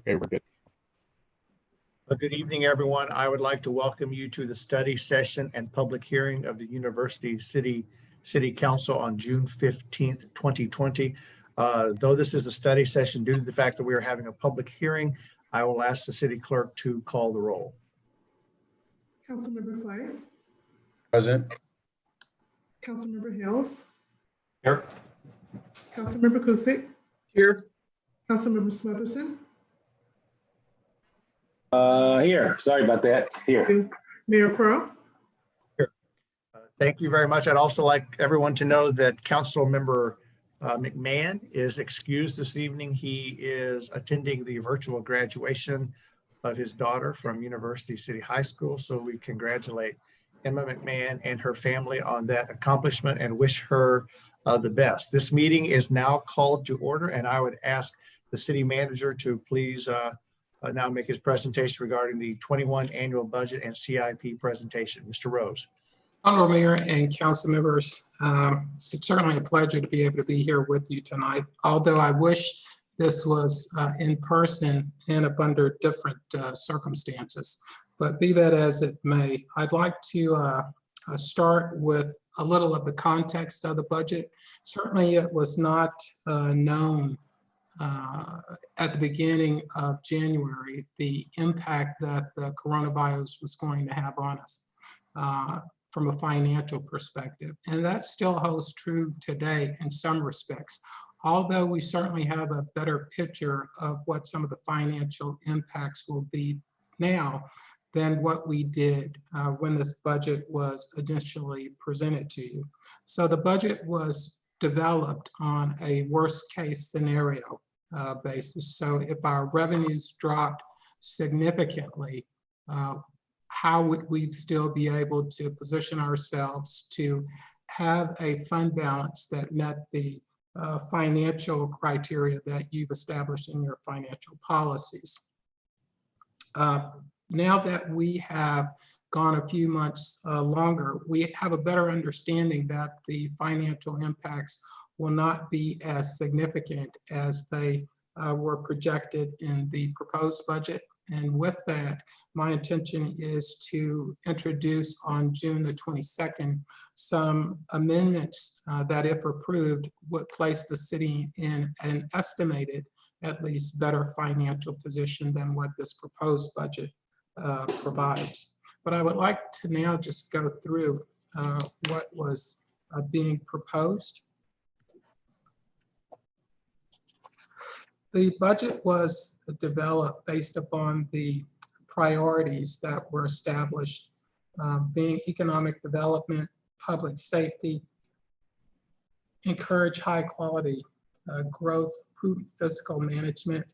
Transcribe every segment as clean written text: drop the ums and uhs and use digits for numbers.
Okay, we're good. Good evening, everyone. I would like to welcome you to the study session and public hearing of the University City Council on June 15th, 2020. Though this is a study session, due to the fact that we are having a public hearing, I will ask the city clerk to call the roll. Councilmember Clay. Present. Councilmember Hills. Here. Councilmember Kusick. Here. Councilmember Smotherson. Here. Sorry about that. Here. Mayor Crowe. Thank you very much. I'd also like everyone to know that Councilmember McMahon is excused this evening. He is attending the virtual graduation of his daughter from University City High School. So we congratulate Emma McMahon and her family on that accomplishment and wish her the best. This meeting is now called to order, and I would ask the city manager to please now make his presentation regarding the 21 annual budget and CIP presentation. Mr. Rose. Honorable Mayor and council members, it's certainly a pleasure to be able to be here with you tonight, although I wish this was in person and under different circumstances. But be that as it may, I'd like to start with a little of the context of the budget. Certainly it was not known at the beginning of January, the impact that the coronavirus was going to have on us from a financial perspective. And that still holds true today in some respects, although we certainly have a better picture of what some of the financial impacts will be now than what we did when this budget was initially presented to you. So the budget was developed on a worst case scenario basis. So if our revenues dropped significantly, how would we still be able to position ourselves to have a fund balance that met the financial criteria that you've established in your financial policies? Now that we have gone a few months longer, we have a better understanding that the financial impacts will not be as significant as they were projected in the proposed budget. And with that, my intention is to introduce on June the 22nd some amendments that, if approved, would place the city in an estimated, at least, better financial position than what this proposed budget provides. But I would like to now just go through what was being proposed. The budget was developed based upon the priorities that were established, being economic development, public safety, encourage high quality growth, prudent fiscal management,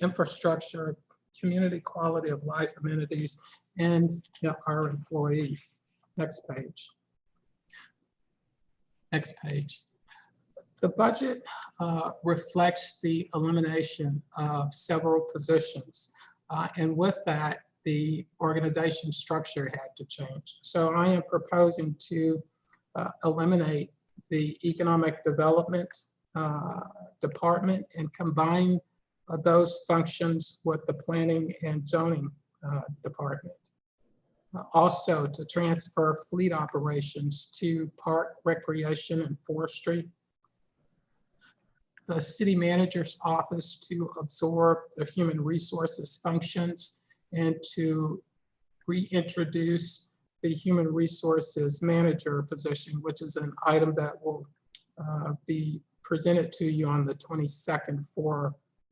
infrastructure, community quality of life amenities, and our employees. Next page. Next page. The budget reflects the elimination of several positions. And with that, the organization structure had to change. So I am proposing to eliminate the economic development department and combine those functions with the planning and zoning department. Also to transfer fleet operations to park, recreation, and forestry. The city manager's office to absorb the human resources functions and to reintroduce the human resources manager position, which is an item that will be presented to you on the 22nd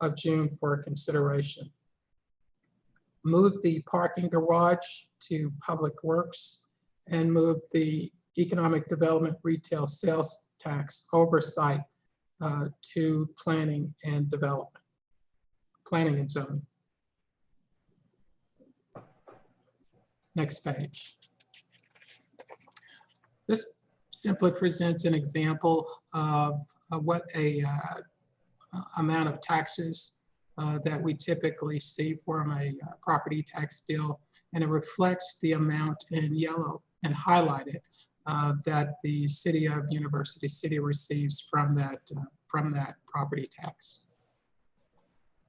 of June for consideration. Move the parking garage to public works and move the economic development retail sales tax oversight to planning and development, planning and zoning. Next page. This simply presents an example of what a amount of taxes that we typically see from a property tax bill, and it reflects the amount in yellow and highlighted that the city of University City receives from that property tax.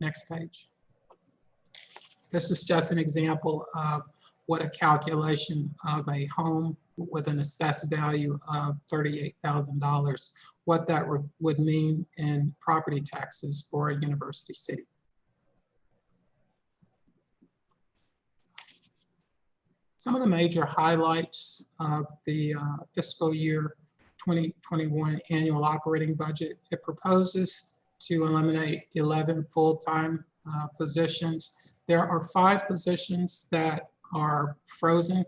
Next page. This is just an example of what a calculation of a home with an assessed value of $38,000, what that would mean in property taxes for a university city. Some of the major highlights of the fiscal year 2021 annual operating budget: it proposes to eliminate 11 full-time positions. There are 5 positions that are frozen,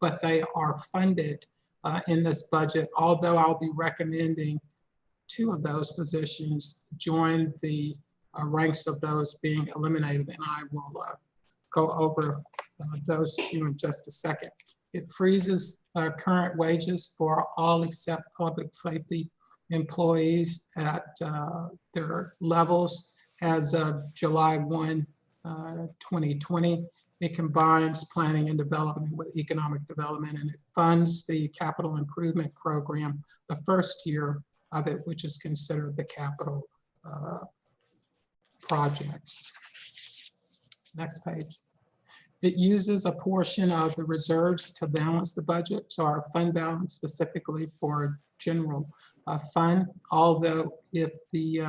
but they are funded in this budget, although I'll be recommending 2 of those positions join the ranks of those being eliminated, and I will go over those 2 in just a second. It freezes current wages for all except public safety employees at their levels as of July 1, 2020. It combines planning and development with economic development, and it funds the capital improvement program, the first year of it, which is considered the capital projects. Next page. It uses a portion of the reserves to balance the budget, so our fund balance specifically for general fund, although if the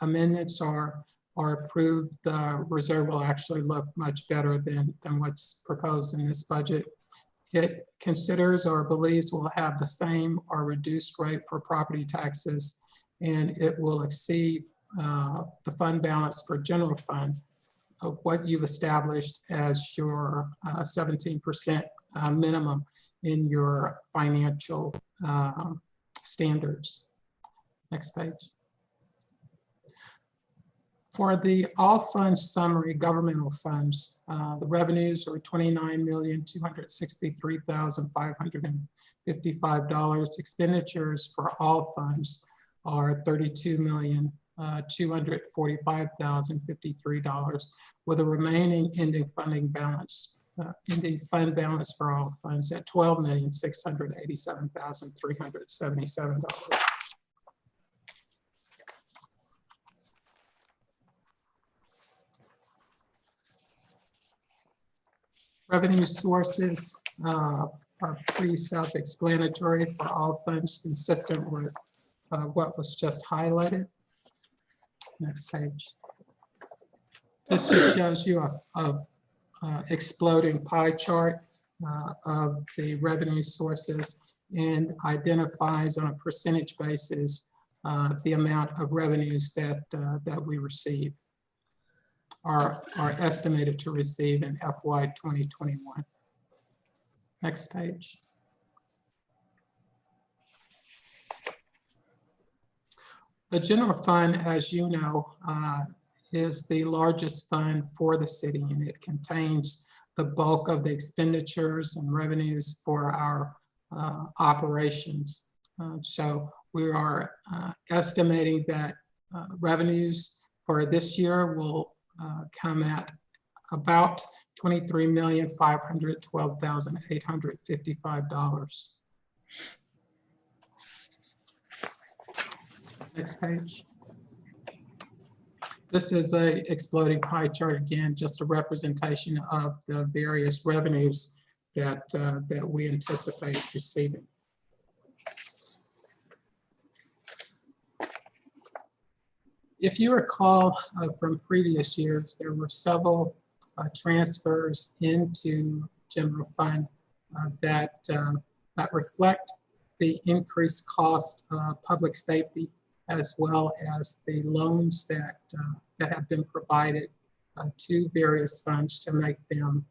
amendments are approved, the reserve will actually look much better than what's proposed in this budget. It considers or believes will have the same or reduced rate for property taxes, and it will exceed the fund balance for general fund of what you've established as your 17% minimum in your financial standards. Next page. For the all funds summary, governmental funds, the revenues are $29,263,555. Expenditures for all funds are $32,245,053, with a remaining ending fund balance for all funds at $12,687,377. Revenue sources are pretty self-explanatory for all funds, consistent with what was just highlighted. Next page. This just shows you a exploding pie chart of the revenue sources and identifies on a percentage basis the amount of revenues that we receive, are estimated to receive in FY 2021. Next page. The general fund, as you know, is the largest fund for the city, and it contains the bulk of the expenditures and revenues for our operations. So we are estimating that revenues for this year will come at about $23,512,855. Next page. This is a exploding pie chart, again, just a representation of the various revenues that we anticipate receiving. If you recall from previous years, there were several transfers into general fund that reflect the increased cost of public safety, as well as the loans that have been provided to various funds to make them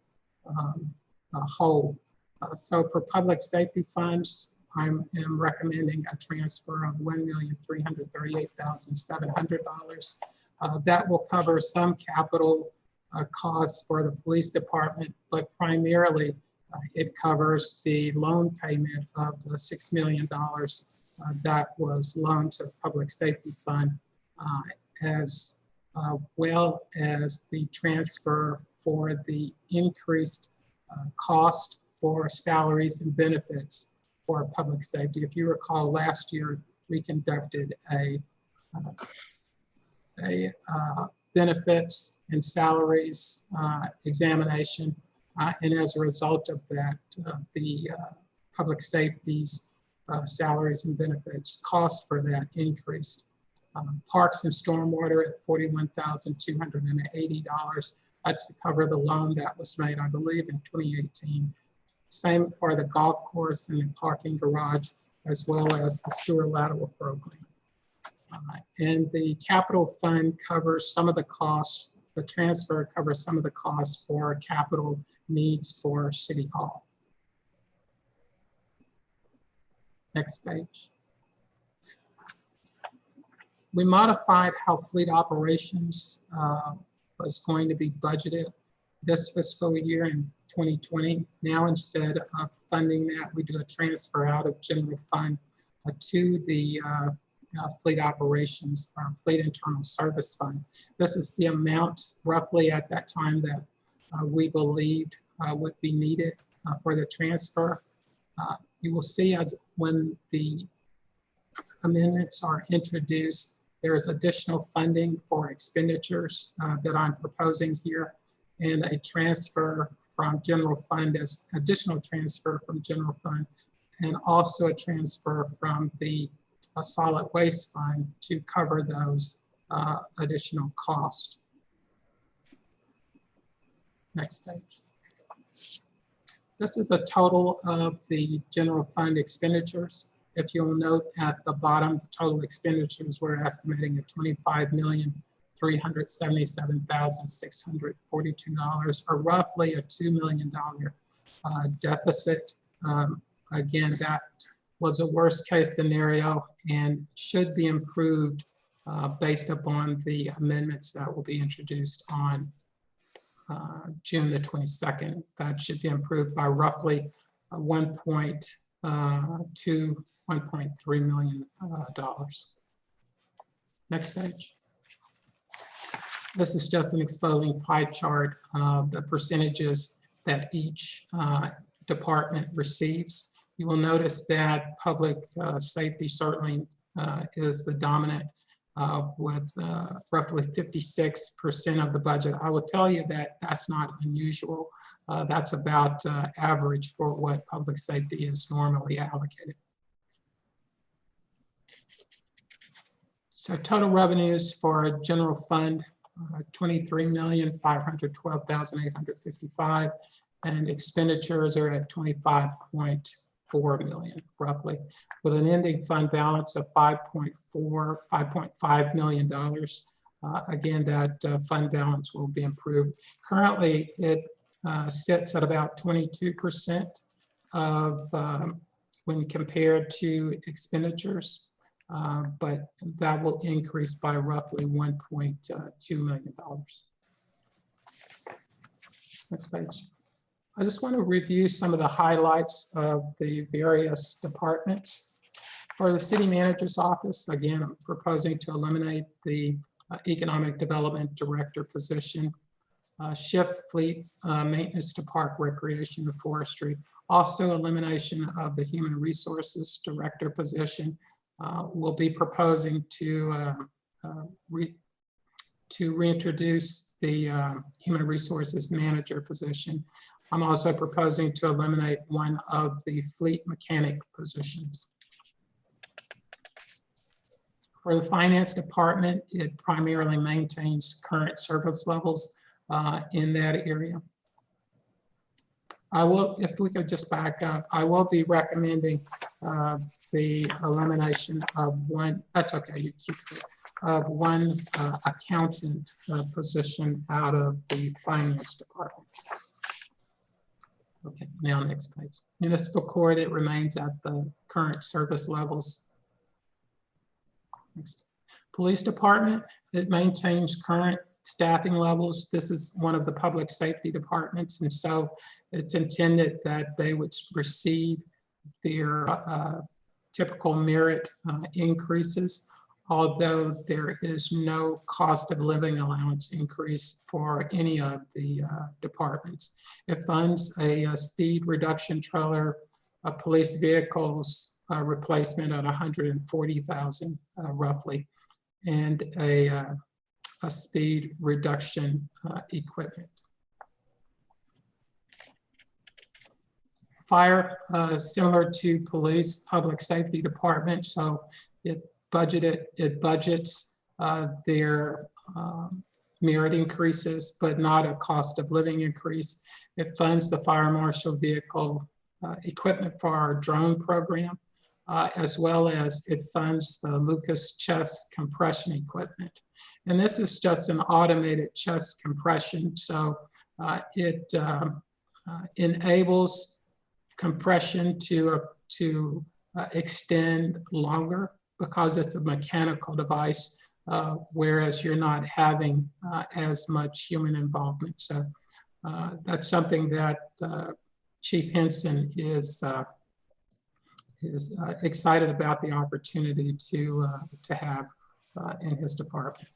whole. So for public safety funds, I am recommending a transfer of $1,338,700. That will cover some capital costs for the police department, but primarily it covers the loan payment of the $6 million that was loaned to the Public Safety Fund, as well as the transfer for the increased cost for salaries and benefits for public safety. If you recall, last year we conducted a benefits and salaries examination. And as a result of that, the public safety's salaries and benefits cost for that increased. Parks and stormwater at $41,280. That's to cover the loan that was made, I believe, in 2018. Same for the golf course and the parking garage, as well as the sewer lateral program. And the capital fund covers some of the costs. The transfer covers some of the costs for capital needs for City Hall. Next page. We modified how fleet operations was going to be budgeted this fiscal year in 2020. Now, instead of funding that, we do a transfer out of general fund to the fleet operations, or fleet internal service fund. This is the amount roughly at that time that we believed would be needed for the transfer. You will see as when the amendments are introduced, there is additional funding for expenditures that I'm proposing here, and a transfer from general fund as additional transfer from general fund, and also a transfer from the solid waste fund to cover those additional costs. Next page. This is a total of the general fund expenditures. If you'll note at the bottom, the total expenditures we're estimating at $25,377,642, or roughly a $2 million deficit. Again, that was a worst case scenario and should be improved based upon the amendments that will be introduced on June the 22nd. That should be improved by roughly $1.3 million. Next page. This is just an exposing pie chart of the percentages that each department receives. You will notice that public safety certainly is the dominant with roughly 56% of the budget. I will tell you that that's not unusual. That's about average for what public safety is normally allocated. So total revenues for general fund, $23,512,855, and expenditures are at $25.4 million, roughly, with an ending fund balance of $5.5 million. Again, that fund balance will be improved. Currently, it sits at about 22% of when compared to expenditures, but that will increase by roughly $1.2 million. Next page. I just want to review some of the highlights of the various departments. For the city manager's office, again, I'm proposing to eliminate the economic development director position, shift fleet maintenance to park, recreation, and forestry. Also, elimination of the human resources director position. We'll be proposing to reintroduce the human resources manager position. I'm also proposing to eliminate one of the fleet mechanic positions. For the finance department, it primarily maintains current service levels in that area. I will, if we could just back up, I will be recommending the elimination of one, that's okay, you keep it, of one accountant position out of the finance department. Okay, now next page. Municipal court, it remains at the current service levels. Next. Police department, it maintains current staffing levels. This is one of the public safety departments, and so it's intended that they would receive their typical merit increases, although there is no cost of living allowance increase for any of the departments. It funds a speed reduction trailer, a police vehicles replacement at $140,000 roughly, and a speed reduction equipment. Fire, similar to police, public safety department, so it budgets their merit increases, but not a cost of living increase. It funds the fire marshal vehicle equipment for our drone program, as well as it funds the Lucas chest compression equipment. And this is just an automated chest compression, so it enables compression to extend longer because it's a mechanical device, whereas you're not having as much human involvement. So that's something that Chief Henson is excited about the opportunity to have in his department.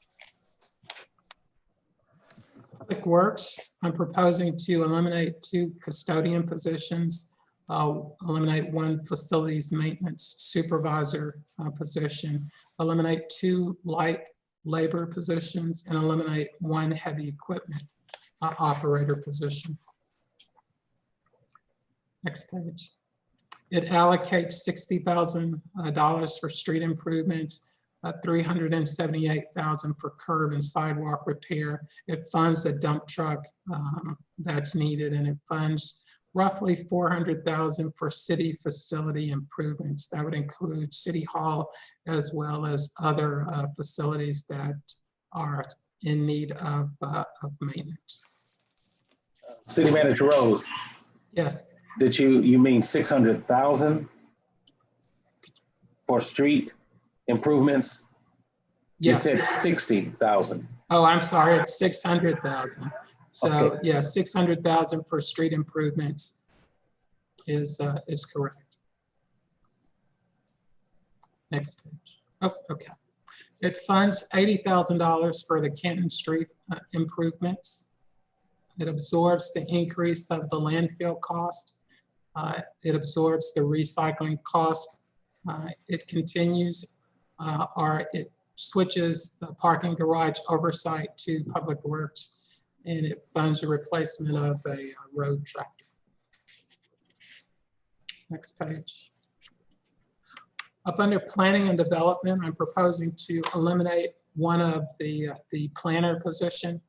Public Works, I'm proposing to eliminate 2 custodian positions, eliminate 1 facilities maintenance supervisor position, eliminate 2 light labor positions, and eliminate 1 heavy equipment operator position. Next page. It allocates $60,000 for street improvements, $378,000 for curb and sidewalk repair. It funds a dump truck that's needed, and it funds roughly $400,000 for city facility improvements. That would include City Hall as well as other facilities that are in need of maintenance. City Manager Rose, Yes. did you mean 600,000 for street improvements? Yes. You said 60,000. Oh, I'm sorry, it's 600,000. So Okay. yeah, 600,000 for street improvements is correct. Next page. Oh, okay. It funds $80,000 for the Canton Street improvements. It absorbs the increase of the landfill cost. It absorbs the recycling cost. It continues or it switches the parking garage oversight to Public Works, and it funds the replacement of a road tractor. Next page. Up under planning and development, I'm proposing to eliminate 1 of the planner position.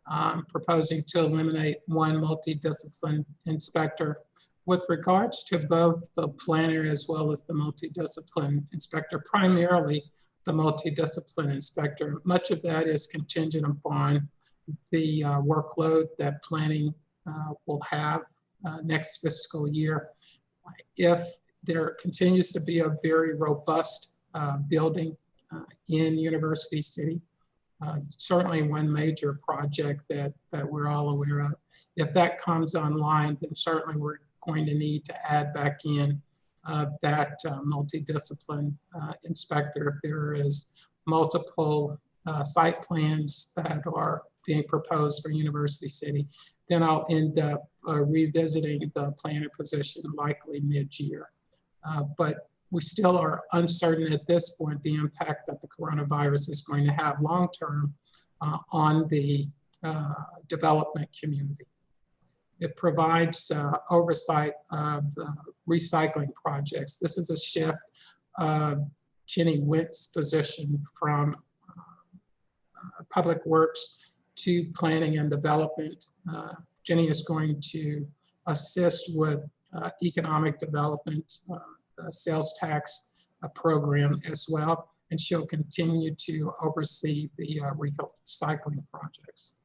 I'm proposing to eliminate 1 multidiscipline inspector. With regards to both the planner as well as the multidiscipline inspector, primarily the multidiscipline inspector, much of that is contingent upon the workload that planning will have next fiscal year. If there continues to be a very robust building in University City, certainly 1 major project that we're all aware of. If that comes online, then certainly we're going to need to add back in that multidiscipline inspector. If there is multiple site plans that are being proposed for University City, then I'll end up revisiting the planner position likely mid-year. But we still are uncertain at this point the impact that the coronavirus is going to have long-term on the development community. It provides oversight of the recycling projects. This is a shift of Jenny Witt's position from Public Works to planning and development. Jenny is going to assist with economic development, sales tax program as well, and she'll continue to oversee the recycling projects.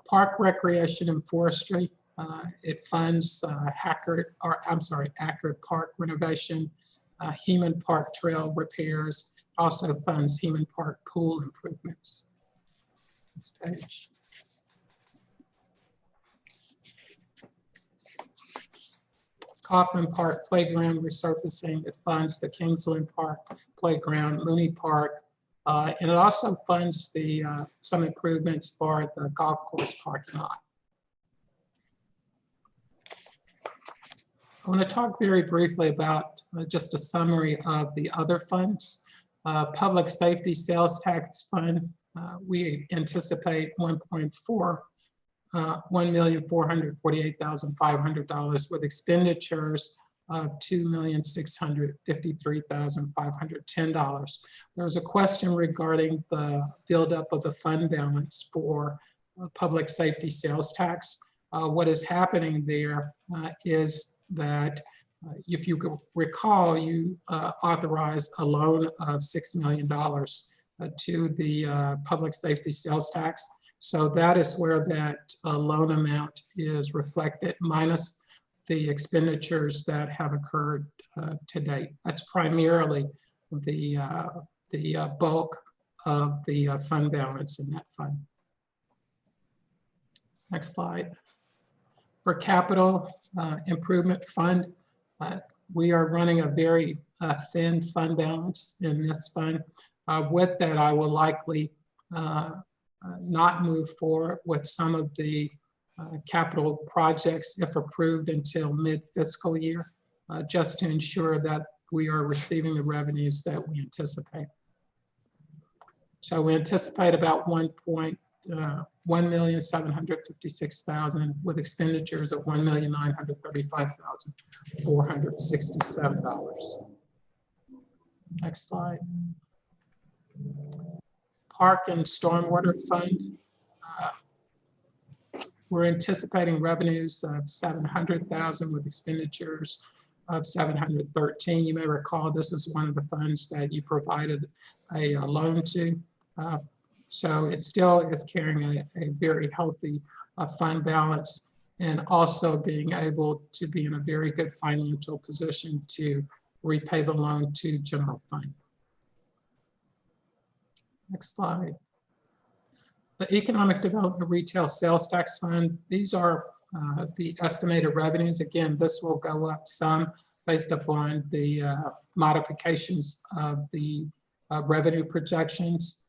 Park, Recreation, and Forestry. It funds Accurate Park renovation, Heman Park trail repairs, also funds Heman Park pool improvements. Next page. Kaufman Park Playground resurfacing. It funds the Kingsland Park Playground, Mooney Park, and it also funds the some improvements for the golf course parking lot. I want to talk very briefly about just a summary of the other funds. Public Safety Sales Tax Fund, we anticipate $1,448,500 with expenditures of $2,653,510. There's a question regarding the buildup of the fund balance for public safety sales tax. What is happening there is that if you recall, you authorized a loan of $6 million to the public safety sales tax. So that is where that loan amount is reflected minus the expenditures that have occurred to date. That's primarily the bulk of the fund balance in that fund. Next slide. For capital improvement fund, we are running a very thin fund balance in this fund. With that, I will likely not move forward with some of the capital projects if approved until mid-fiscal year, just to ensure that we are receiving the revenues that we anticipate. So we anticipate about $1,756,000 with expenditures of $1,935,467. Next slide. Park and Stormwater Fund. We're anticipating revenues of $700,000 with expenditures of $713,000. You may recall this is one of the funds that you provided a loan to. So it still is carrying a very healthy fund balance and also being able to be in a very good financial position to repay the loan to general fund. Next slide. The Economic Development Retail Sales Tax Fund, these are the estimated revenues. Again, this will go up some based upon the modifications of the revenue projections.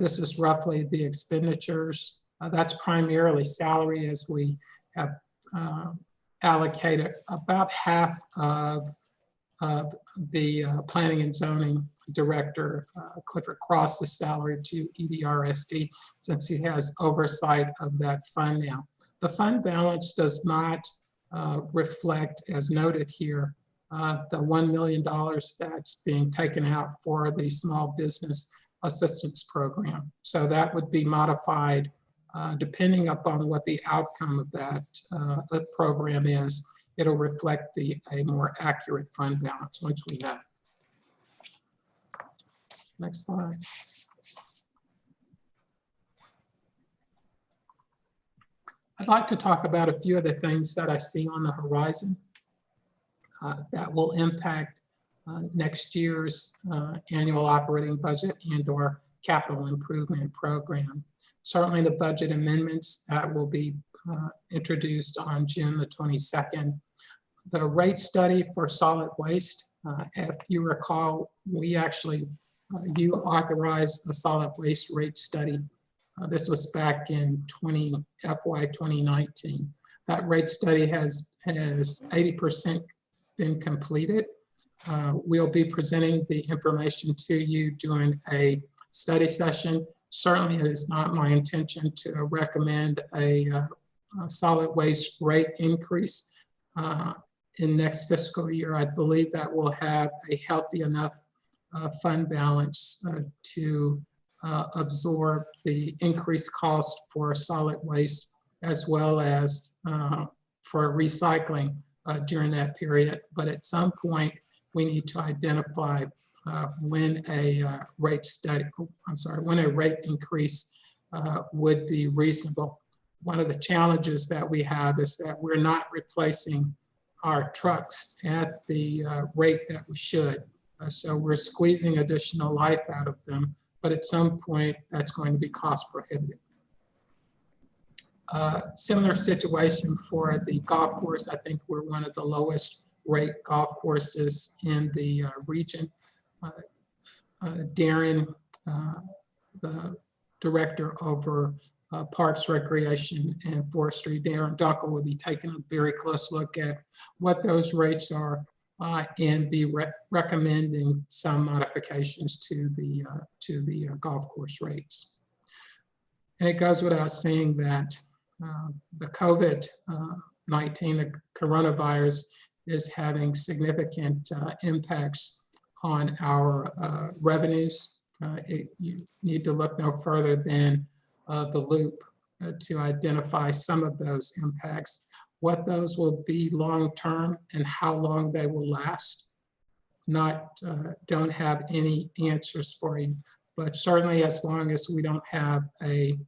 This is roughly the expenditures. That's primarily salary, as we have allocated about half of the Planning and Zoning Director, Clifford Cross's salary to EDRSD, since he has oversight of that fund now. The fund balance does not reflect, as noted here, the $1 million that's being taken out for the Small Business Assistance Program. So that would be modified depending upon what the outcome of that program is. It'll reflect a more accurate fund balance once we have it. Next slide. I'd like to talk about a few of the things that I see on the horizon that will impact next year's annual operating budget and/or capital improvement program. Certainly the budget amendments that will be introduced on June the 22nd. The rate study for solid waste, if you recall, you authorized the solid waste rate study. This was back in FY 2019. That rate study has 80% been completed. We'll be presenting the information to you during a study session. Certainly it is not my intention to recommend a solid waste rate increase in next fiscal year. I believe that we'll have a healthy enough fund balance to absorb the increased cost for solid waste as well as for recycling during that period. But at some point, we need to identify when a rate increase would be reasonable. One of the challenges that we have is that we're not replacing our trucks at the rate that we should. So we're squeezing additional life out of them, but at some point that's going to be cost prohibitive. Similar situation for the golf course. I think we're one of the lowest rate golf courses in the region. Darren, the director over Parks, Recreation, and Forestry, Darren Ducker, will be taking a very close look at what those rates are and be recommending some modifications to the golf course rates. And it goes without saying that the COVID-19, the coronavirus, is having significant impacts on our revenues. You need to look no further than the loop to identify some of those impacts. What those will be long-term and how long they will last, don't have any answers for you. But certainly as long as we don't have a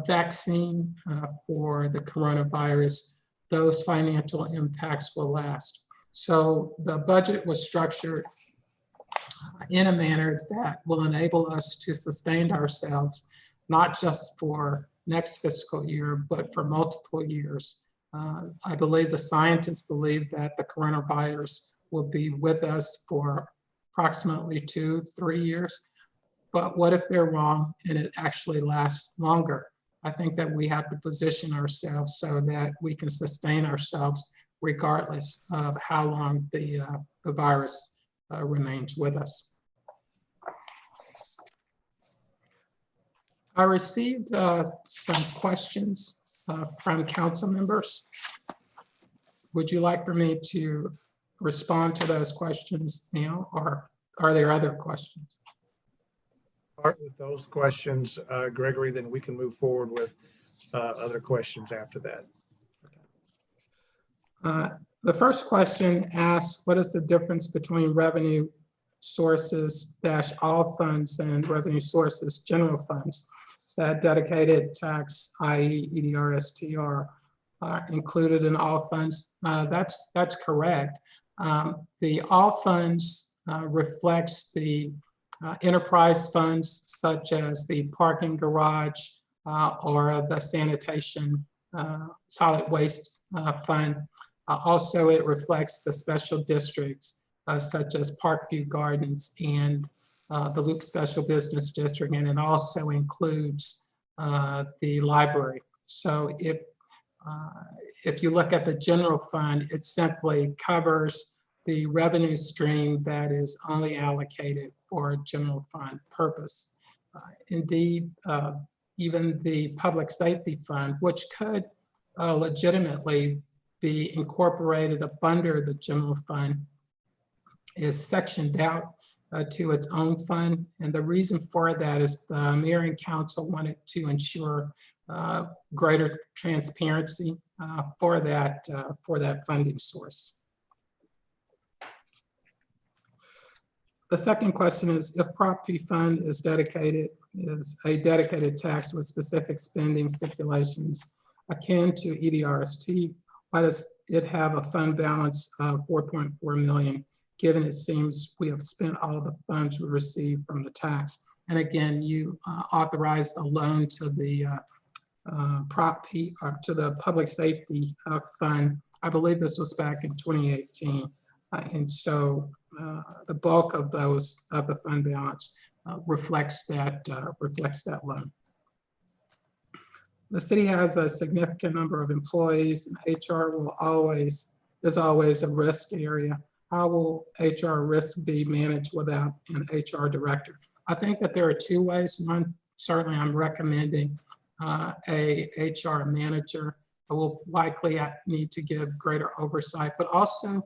vaccine for the coronavirus, those financial impacts will last. So the budget was structured in a manner that will enable us to sustain ourselves, not just for next fiscal year, but for multiple years. I believe the scientists believe that the coronavirus will be with us for approximately 2-3 years. But what if they're wrong and it actually lasts longer? I think that we have to position ourselves so that we can sustain ourselves regardless of how long the virus remains with us. I received some questions from council members. Would you like for me to respond to those questions now, or are there other questions? Start with those questions, Gregory, then we can move forward with other questions after that. The first question asks, what is the difference between revenue sources dash all funds and revenue sources general funds? Is that dedicated tax, i.e. EDR, STR, included in all funds? That's correct. The all funds reflects the enterprise funds such as the parking garage or the sanitation solid waste fund. Also, it reflects the special districts such as Parkview Gardens and the Loop Special Business District, and it also includes the library. So if you look at the general fund, it simply covers the revenue stream that is only allocated for a general fund purpose. Indeed, even the public safety fund, which could legitimately be incorporated up under the general fund, is sectioned out to its own fund. And the reason for that is the mayor and council wanted to ensure greater transparency for that funding source. The second question is, if Prop P fund is a dedicated tax with specific spending stipulations akin to EDRST, why does it have a fund balance of 4.4 million, given it seems we have spent all of the funds we received from the tax? And again, you authorized a loan to the Prop P, or to the public safety fund. I believe this was back in 2018. And so the bulk of those of the fund balance reflects that loan. The city has a significant number of employees, and HR is always a risk area. How will HR risk be managed without an HR director? I think that there are two ways. One, certainly I'm recommending a HR manager. I will likely need to give greater oversight, but also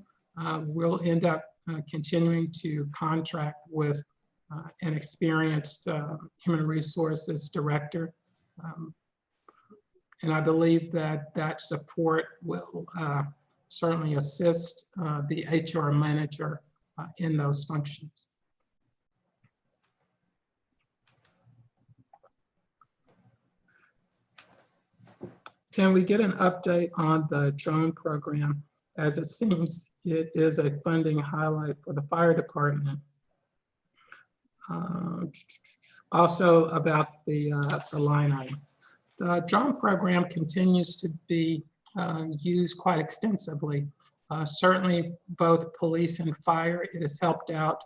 we'll end up continuing to contract with an experienced human resources director. And I believe that support will certainly assist the HR manager in those functions. Can we get an update on the drone program, as it seems it is a funding highlight for the fire department? Also about the line item. The drone program continues to be used quite extensively. Certainly both police and fire, it has helped out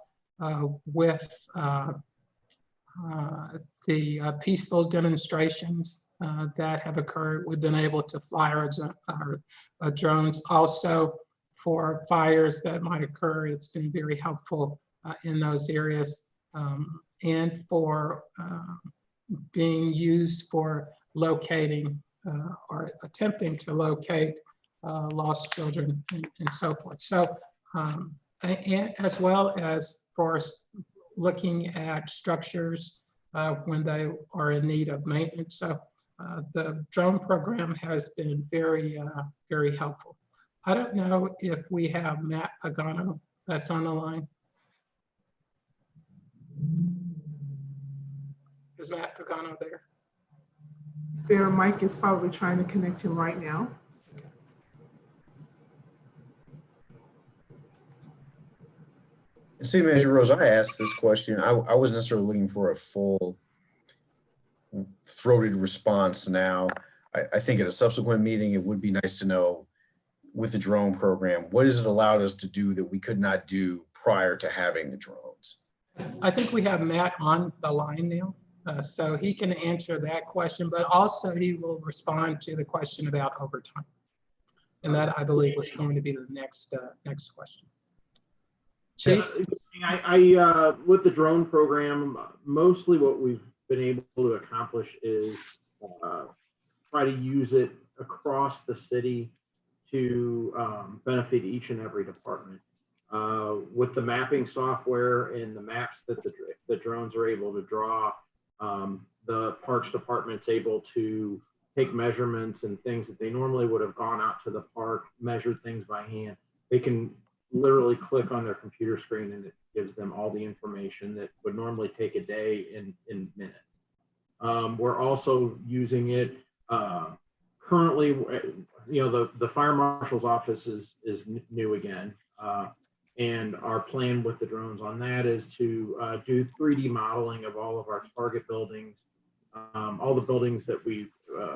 with the peaceful demonstrations that have occurred. We've been able to fly our drones. Also, for fires that might occur. It's been very helpful in those areas, and for being used for locating or attempting to locate lost children and so forth. So, and as well as for us looking at structures when they are in need of maintenance. So the drone program has been very, very helpful. I don't know if we have Matt Pagano that's on the line. Is Matt Pagano there? Their mic is probably trying to connect him right now. City Manager Rose, I asked this question. I wasn't necessarily looking for a full throated response now. I think at a subsequent meeting, it would be nice to know with the drone program, what has it allowed us to do that we could not do prior to having the drones? I think we have Matt on the line now, so he can answer that question, but also he will respond to the question about overtime. And that, I believe, was going to be the next question. Chief? I with the drone program, mostly what we've been able to accomplish is try to use it across the city to benefit each and every department. With the mapping software and the maps that the drones are able to draw, the Parks Department's able to take measurements and things that they normally would have gone out to the park, measured things by hand. They can literally click on their computer screen and it gives them all the information that would normally take a day in minutes. We're also using it currently. The fire marshal's office is new again, and our plan with the drones on that is to do 3D modeling of all of our target buildings, all the buildings that we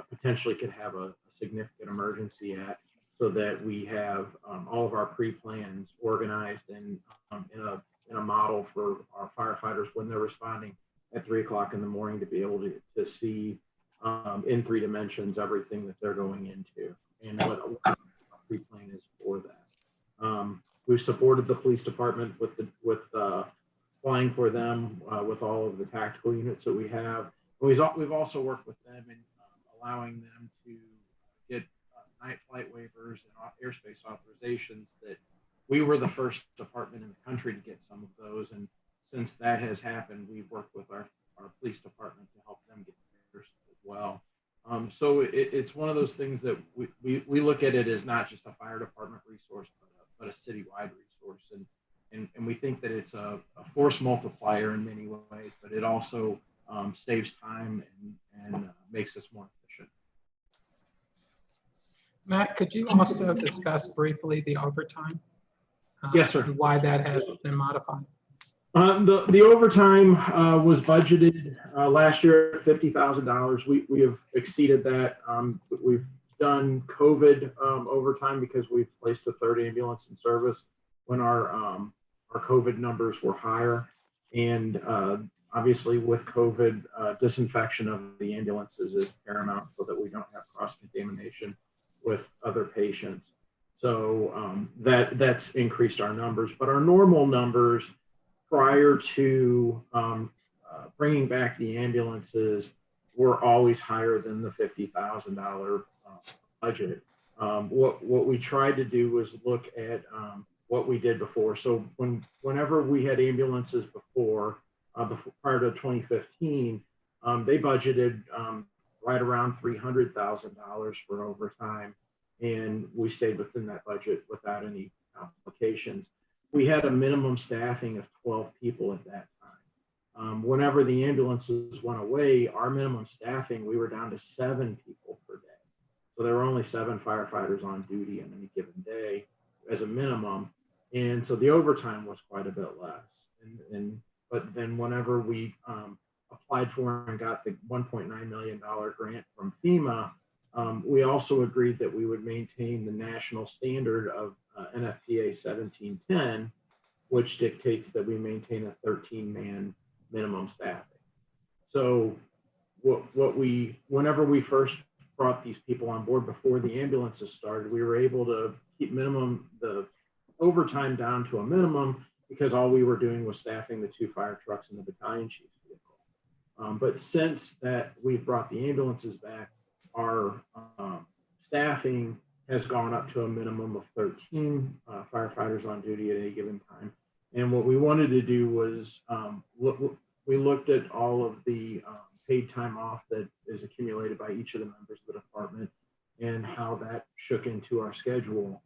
potentially could have a significant emergency at, so that we have all of our pre-plans organized in a model for our firefighters when they're responding at 3 o'clock in the morning, to be able to see in 3 dimensions everything that they're going into and what a pre-plan is for that. We've supported the police department with flying for them with all of the tactical units that we have. We've also worked with them in allowing them to get night flight waivers and airspace authorizations. That we were the first department in the country to get some of those, and since that has happened, we've worked with our police department to help them get theirs as well. So it's one of those things that we look at it as not just a fire department resource, but a citywide resource, and we think that it's a force multiplier in many ways, but it also saves time and makes us more efficient. Matt, could you also discuss briefly the overtime? Yes, sir. And why that has been modified? The overtime was budgeted last year at $50,000. We have exceeded that. We've done COVID overtime because we've placed a third ambulance in service when our COVID numbers were higher. And obviously with COVID, disinfection of the ambulances is paramount so that we don't have cross-contamination with other patients. So that's increased our numbers, but our normal numbers prior to bringing back the ambulances were always higher than the $50,000 budget. What we tried to do was look at what we did before. So whenever we had ambulances before, prior to 2015, they budgeted right around $300,000 for overtime, and we stayed within that budget without any complications. We had a minimum staffing of 12 people at that time. Whenever the ambulances went away, our minimum staffing, we were down to 7 people per day. So there were only 7 firefighters on duty on any given day as a minimum. And so the overtime was quite a bit less. But then whenever we applied for and got the $1.9 million grant from FEMA, we also agreed that we would maintain the national standard of NFPA 1710, which dictates that we maintain a 13-man minimum staffing. So whenever we first brought these people on board before the ambulances started, we were able to keep the overtime down to a minimum because all we were doing was staffing the 2 fire trucks and the battalion chief's vehicle. But since that we've brought the ambulances back, our staffing has gone up to a minimum of 13 firefighters on duty at any given time. And what we wanted to do was we looked at all of the paid time off that is accumulated by each of the members of the department and how that shook into our schedule.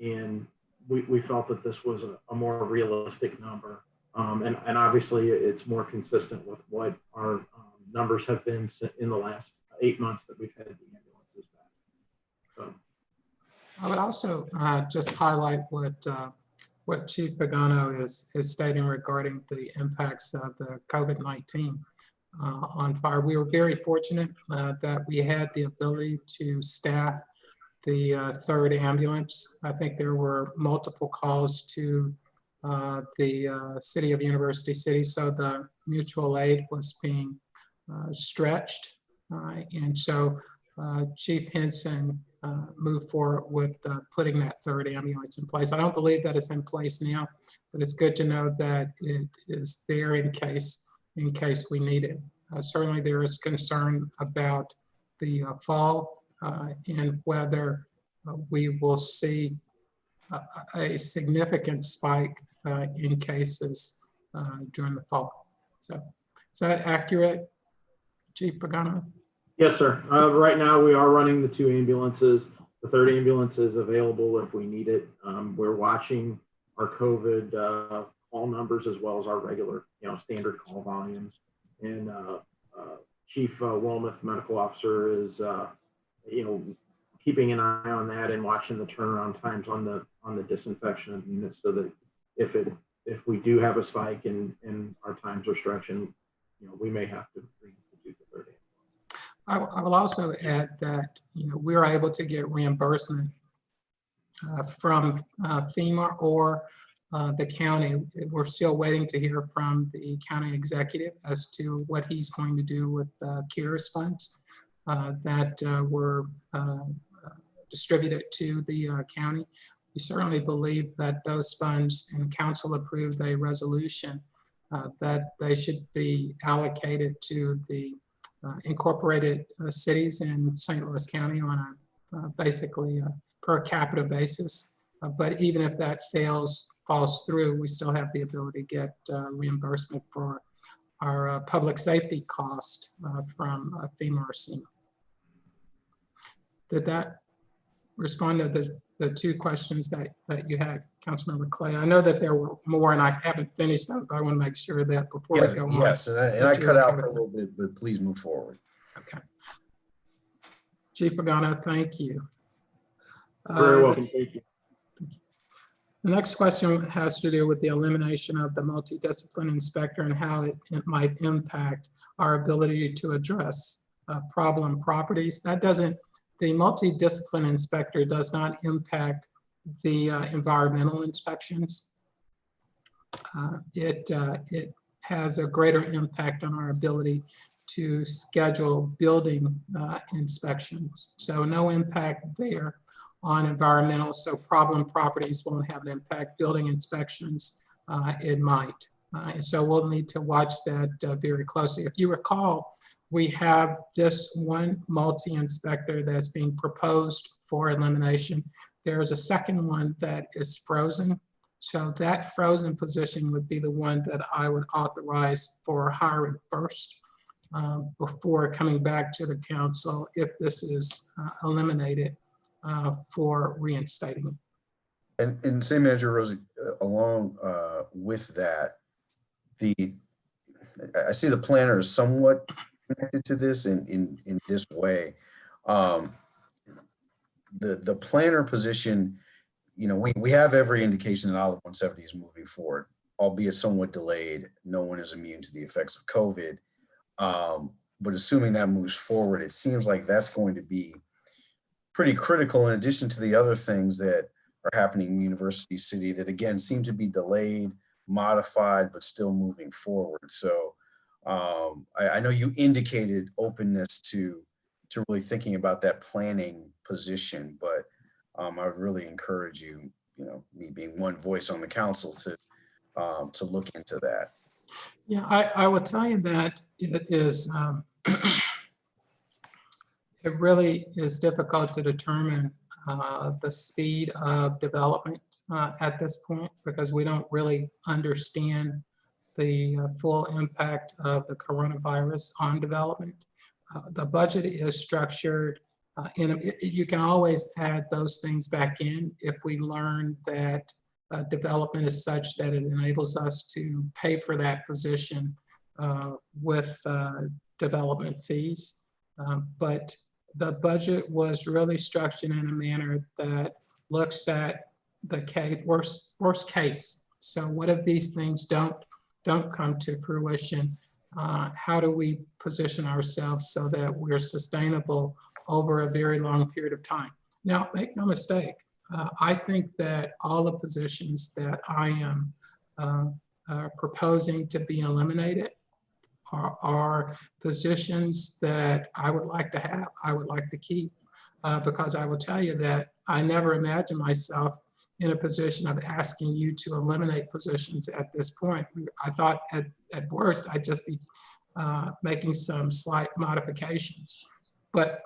And we felt that this was a more realistic number. And obviously it's more consistent with what our numbers have been in the last 8 months that we've had the ambulances back. So. I would also just highlight what Chief Pagano is stating regarding the impacts of the COVID-19 on fire. We were very fortunate that we had the ability to staff the 3rd ambulance. I think there were multiple calls to the city of University City, so the mutual aid was being stretched. And so Chief Henson moved forward with putting that 3rd ambulance in place. I don't believe that it's in place now, but it's good to know that it is there in case we need it. Certainly there is concern about the fall and whether we will see a significant spike in cases during the fall. So is that accurate, Chief Pagano? Yes, sir. Right now we are running the 2 ambulances. The 3rd ambulance is available if we need it. We're watching our COVID call numbers as well as our regular, standard call volumes. And Chief Wilmoth, medical officer, is, keeping an eye on that and watching the turnaround times on the disinfection of units, so that if we do have a spike and our times are stretching, we may have to reinstitute the 3rd. I will also add that we were able to get reimbursement from FEMA or the county. We're still waiting to hear from the county executive as to what he's going to do with CARES funds that were distributed to the county. We certainly believe that those funds, and council approved a resolution that they should be allocated to the incorporated cities in St. Louis County on a basically a per capita basis. But even if that falls through, we still have the ability to get reimbursement for our public safety cost from FEMA or SEMA. Did that respond to the 2 questions that you had, Councilmember Clay? I know that there were more and I haven't finished those, but I want to make sure that before Yes, I go on. yes, and I cut out for a little bit, but please move forward. Okay. Chief Pagano, thank you. Very welcome. Thank you. The next question has to do with the elimination of the multidiscipline inspector and how it might impact our ability to address problem properties. The multidiscipline inspector does not impact the environmental inspections. It has a greater impact on our ability to schedule building inspections. So no impact there on environmental. So problem properties won't have an impact. Building inspections, it might. And so we'll need to watch that very closely. If you recall, we have this one multi-inspector that's being proposed for elimination. There's a second one that is frozen. So that frozen position would be the one that I would authorize for hiring first before coming back to the council if this is eliminated for reinstating. And City Manager Rosie, along with that, I see the planner is somewhat connected to this in this way. The planner position, we have every indication that Olive 170 is moving forward, albeit somewhat delayed. No one is immune to the effects of COVID. But assuming that moves forward, it seems like that's going to be pretty critical in addition to the other things that are happening in University City that, again, seem to be delayed, modified, but still moving forward. So I know you indicated openness to to really thinking about that planning position. But I would really encourage you, me being one voice on the council, to look into that. Yeah, I will tell you that it is, it really is difficult to determine the speed of development at this point, because we don't really understand the full impact of the coronavirus on development. The budget is structured, and you can always add those things back in if we learn that development is such that it enables us to pay for that position with development fees. But the budget was really structured in a manner that looks at the worst case. So what if these things don't come to fruition? How do we position ourselves so that we're sustainable over a very long period of time? Now, make no mistake, I think that all the positions that I am proposing to be eliminated are positions that I would like to have, I would like to keep, because I will tell you that I never imagined myself in a position of asking you to eliminate positions at this point. I thought at worst, I'd just be making some slight modifications. But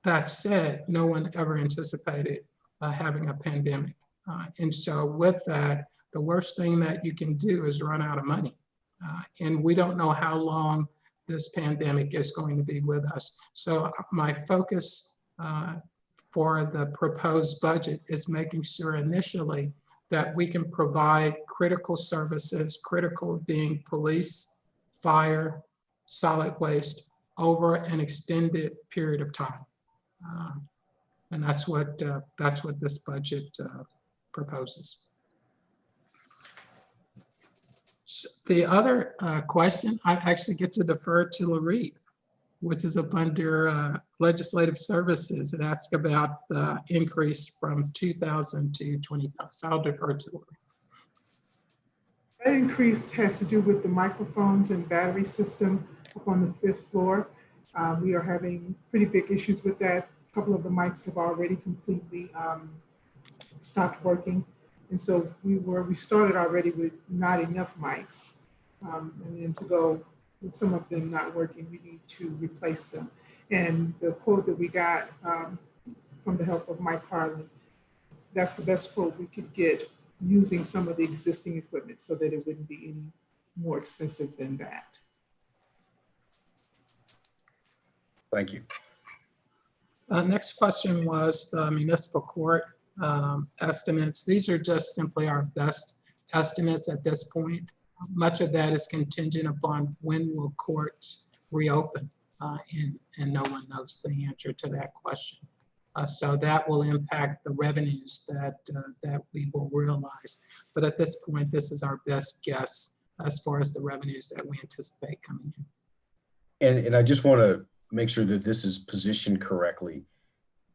that said, no one ever anticipated having a pandemic. And so with that, the worst thing that you can do is run out of money. And we don't know how long this pandemic is going to be with us. So my focus for the proposed budget is making sure initially that we can provide critical services, critical being police, fire, solid waste, over an extended period of time. And that's what this budget proposes. The other question, I actually get to defer to Loree, which is up under legislative services. It asks about the increase from 2,000 to 20,000. So I'll defer to Loree. That increase has to do with the microphones and battery system up on the 5th floor. We are having pretty big issues with that. A couple of the mics have already completely stopped working. And so we started already with not enough mics. And then to go with some of them not working, we need to replace them. And the quote that we got from the help of Mike Harlan, that's the best quote we could get using some of the existing equipment so that it wouldn't be any more expensive than that. Thank you. Next question was the municipal court estimates. These are just simply our best estimates at this point. Much of that is contingent upon when will courts reopen, and no one knows the answer to that question. So that will impact the revenues that we will realize. But at this point, this is our best guess as far as the revenues that we anticipate coming in. And I just want to make sure that this is positioned correctly.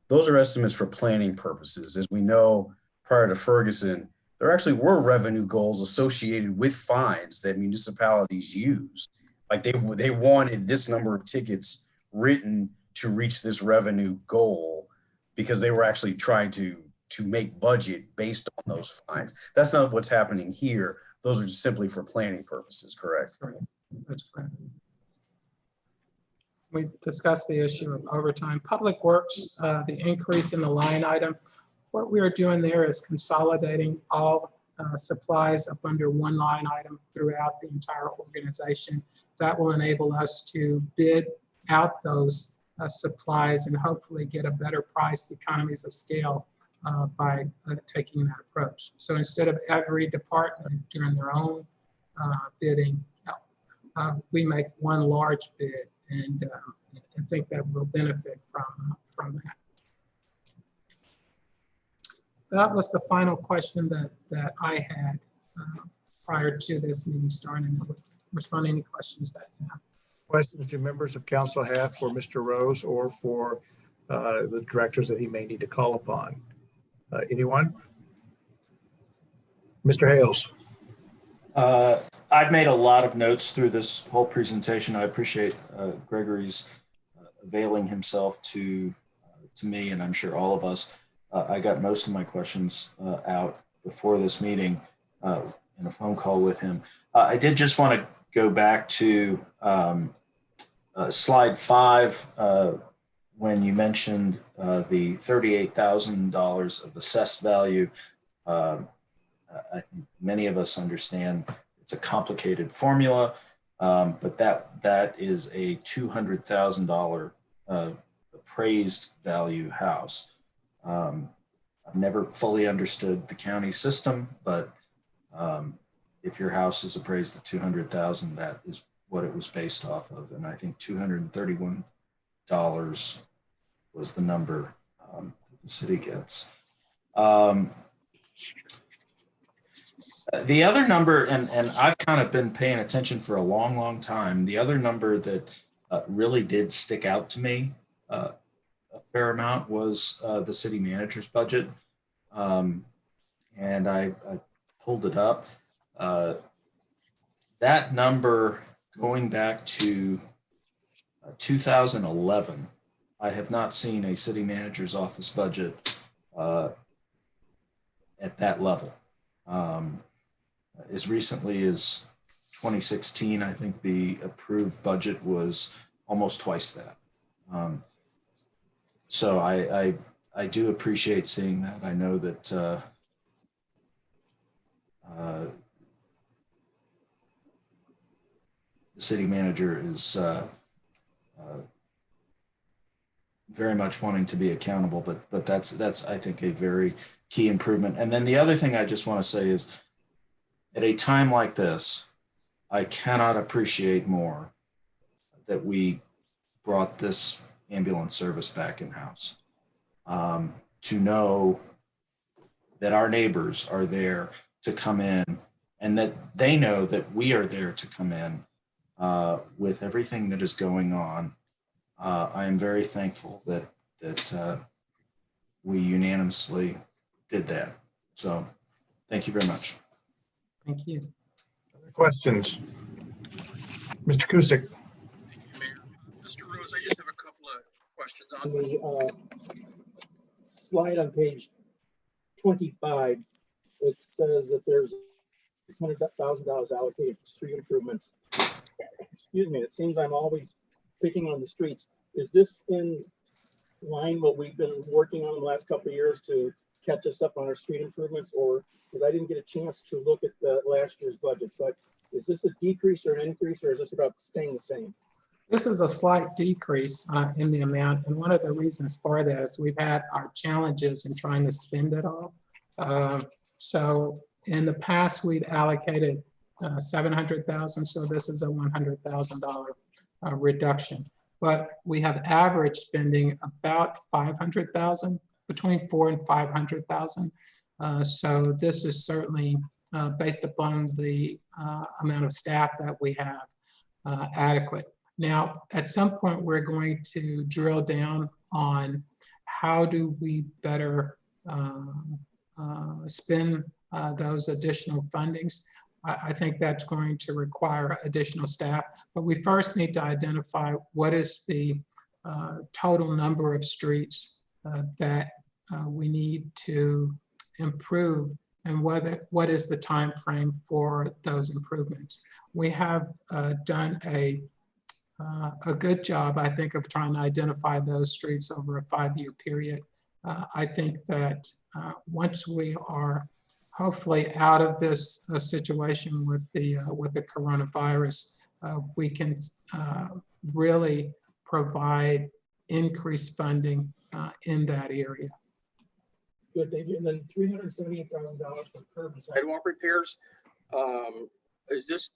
Those are estimates for planning purposes. As we know, prior to Ferguson, there actually were revenue goals associated with fines that municipalities used. Like they wanted this number of tickets written to reach this revenue goal because they were actually trying to make budget based on those fines. That's not what's happening here. Those are just simply for planning purposes, correct? Correct. That's correct. We discussed the issue of overtime. Public Works, the increase in the line item. What we are doing there is consolidating all supplies up under one line item throughout the entire organization. That will enable us to bid out those supplies and hopefully get a better price, economies of scale by taking that approach. So instead of every department doing their own bidding, we make one large bid, and I think that will benefit from that. That was the final question that I had prior to this meeting starting. I would respond to any questions that you have. Questions do members of council have for Mr. Rose or for the directors that he may need to call upon? Anyone? Mr. Hales. I've made a lot of notes through this whole presentation. I appreciate Gregory's availing himself to me, and I'm sure all of us. I got most of my questions out before this meeting in a phone call with him. I did just want to go back to slide 5 when you mentioned the $38,000 of assessed value. I think many of us understand it's a complicated formula, but that is a $200,000 appraised value house. I've never fully understood the county system, but if your house is appraised at $200,000, that is what it was based off of. And I think $231 was the number that the city gets. The other number, and I've kind of been paying attention for a long, long time, the other number that really did stick out to me a fair amount was the city manager's budget. And I pulled it up. That number going back to 2011, I have not seen a city manager's office budget at that level. As recently as 2016, I think the approved budget was almost twice that. So I do appreciate seeing that. I know that the city manager is very much wanting to be accountable, but that's I think a very key improvement. And then the other thing I just want to say is, at a time like this, I cannot appreciate more that we brought this ambulance service back in-house. To know that our neighbors are there to come in, and that they know that we are there to come in with everything that is going on. I am very thankful that we unanimously did that. So thank you very much. Thank you. Other questions? Mr. Kusick. Thank you, Mayor. Mr. Rose, I just have a couple of questions on the slide on page 25. It says that there's $600,000 allocated for street improvements. Excuse me, it seems I'm always picking on the streets. Is this in line what we've been working on the last couple of years to catch us up on our street improvements? Or, because I didn't get a chance to look at the last year's budget, but is this a decrease or an increase, or is this about staying the same? This is a slight decrease in the amount. And one of the reasons for that is we've had our challenges in trying to spend it all. So in the past, we'd allocated 700,000. So this is a $100,000 reduction. But we have average spending about 500,000, between 400,000 and 500,000. So this is certainly based upon the amount of staff that we have adequate. Now, at some point, we're going to drill down on how do we better spend those additional fundings. I think that's going to require additional staff, but we first need to identify what is the total number of streets that we need to improve, and what is the time frame for those improvements. We have done a good job, I think, of trying to identify those streets over a 5-year period. I think that once we are hopefully out of this situation with the coronavirus, we can really provide increased funding in that area. Good, thank you. And then $378,000 for curb and sidewalk repairs. Is this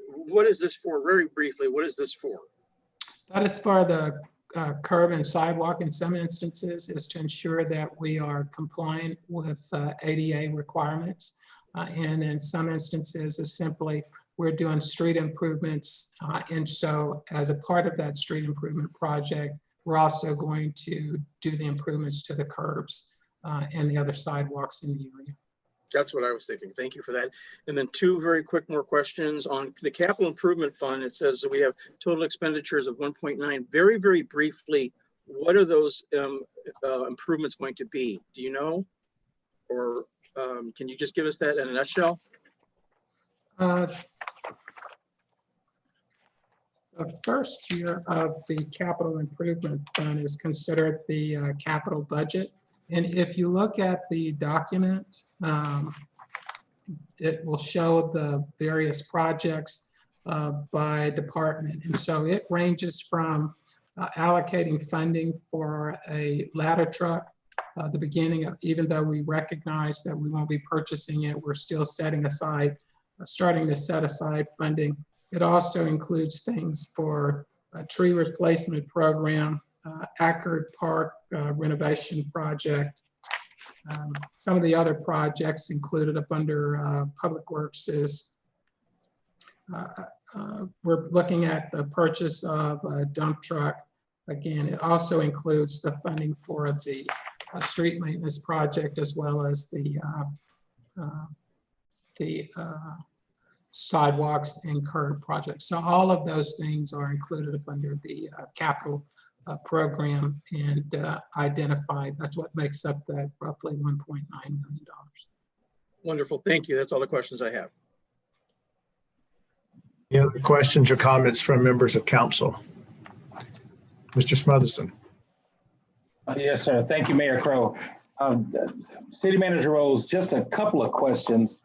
what is this for? Very briefly, what is this for? That is for the curb and sidewalk. In some instances, is to ensure that we are compliant with ADA requirements. And in some instances, is simply we're doing street improvements. And so as a part of that street improvement project, we're also going to do the improvements to the curbs and the other sidewalks in the area. That's what I was thinking. Thank you for that. And then two very quick more questions on the capital improvement fund. It says that we have total expenditures of 1.9. Very, very briefly, what are those improvements going to be? Do you know? Or can you just give us that in a nutshell? The first year of the capital improvement fund is considered the capital budget. And if you look at the document, it will show the various projects by department. And so it ranges from allocating funding for a ladder truck, the beginning of, even though we recognize that we won't be purchasing it, we're still setting aside, starting to set aside funding. It also includes things for a tree replacement program, Ackerd Park renovation project. Some of the other projects included up under Public Works is we're looking at the purchase of a dump truck. Again, it also includes the funding for the street maintenance project as well as the sidewalks and curb projects. So all of those things are included up under the capital program and identified. That's what makes up that roughly $1.9 million. Wonderful. Thank you. That's all the questions I have. Any other questions or comments from members of council? Mr. Smotherson. Yes, sir. Thank you, Mayor Crow. City Manager Rose, just a couple of questions.